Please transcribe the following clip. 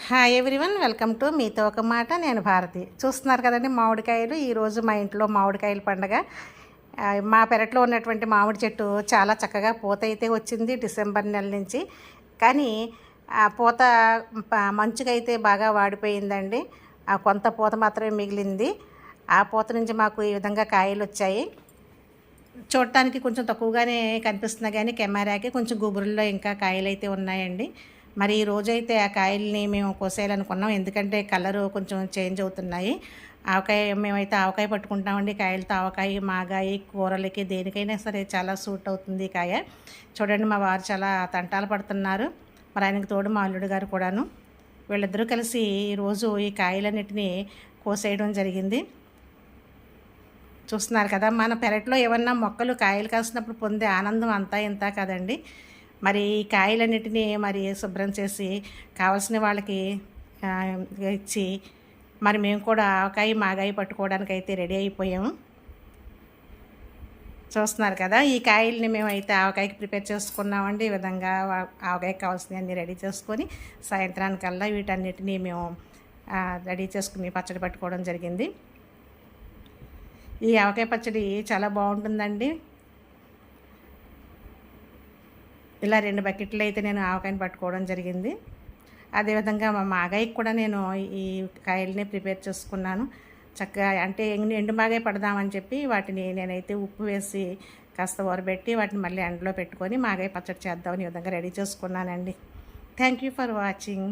Hi everyone, welcome to మీతో ఒక మాట. నేను భారతి. చూస్తున్నారు కదండి మామిడికాయలు. ఈరోజు మా ఇంట్లో మామిడికాయల పండగ. మా పెరట్లో ఉన్నటువంటి మామిడి చెట్టు చాలా చక్కగా పూత అయితే వచ్చింది డిసెంబర్ నెల నుంచి. కానీ ఆ పూత మంచుకైతే బాగా వాడిపోయిందండి. కొంత పూత మాత్రమే మిగిలింది. ఆ పూత నుంచి మాకు ఈ విధంగా కాయలు వచ్చాయి. చూడటానికి కొంచెం తక్కువగానే కనిపిస్తుంది, కానీ కెమెరాకి కొంచెం గుబురుల్లో ఇంకా కాయలు అయితే ఉన్నాయండి. మరి ఈ రోజైతే ఆ కాయల్ని మేము కోసేయాలనుకున్నాం, ఎందుకంటే కలరు కొంచెం చేంజ్ అవుతున్నాయి. ఆవకాయ మేమైతే ఆవకాయ పట్టుకుంటామండి. కాయలతో ఆవకాయ, మాగాయ, కూరలకి దేనికైనా సరే చాలా సూట్ అవుతుంది కాయ. చూడండి, మా వారు చాలా తంటాలు పడుతున్నారు. మరి ఆయనకు తోడు మా అల్లుడు గారు కూడాను. వీళ్ళిద్దరూ కలిసి ఈరోజు ఈ కాయలన్నిటినీ కోసేయడం జరిగింది. చూస్తున్నారు కదా, మన పెరట్లో ఏమన్నా మొక్కలు కాయలు కాసినప్పుడు పొందే ఆనందం అంతా ఇంత కదండి. మరి ఈ కాయలన్నిటినీ మరి శుభ్రం చేసి కావాల్సిన వాళ్ళకి ఇచ్చి మరి మేము కూడా ఆవకాయ మాగాయ పట్టుకోవడానికి అయితే రెడీ అయిపోయాము. చూస్తున్నారు కదా, ఈ కాయల్ని మేమైతే ఆవకాయకి ప్రిపేర్ చేసుకున్నామండి. ఈ విధంగా ఆవకాయకి కావాల్సినవి అన్నీ రెడీ చేసుకొని సాయంత్రానికల్లా వీటన్నిటినీ మేము రెడీ చేసుకుని పచ్చడి పట్టుకోవడం జరిగింది. ఈ ఆవకాయ పచ్చడి చాలా బాగుంటుందండి. ఇలా 2 బకెట్లు అయితే నేను ఆవకాయని పట్టుకోవడం జరిగింది. అదేవిధంగా మా మాగాయకి కూడా నేను ఈ కాయల్ని ప్రిపేర్ చేసుకున్నాను. చక్కగా అంటే ఎండు మాగాయ పడదామని చెప్పి వాటిని నేనైతే ఉప్పు వేసి కాస్త ఊరబెట్టి వాటిని మళ్ళీ ఎండలో పెట్టుకొని మాగాయ పచ్చడి చేద్దామని ఈ విధంగా రెడీ చేసుకున్నానండి. Thank you for watching.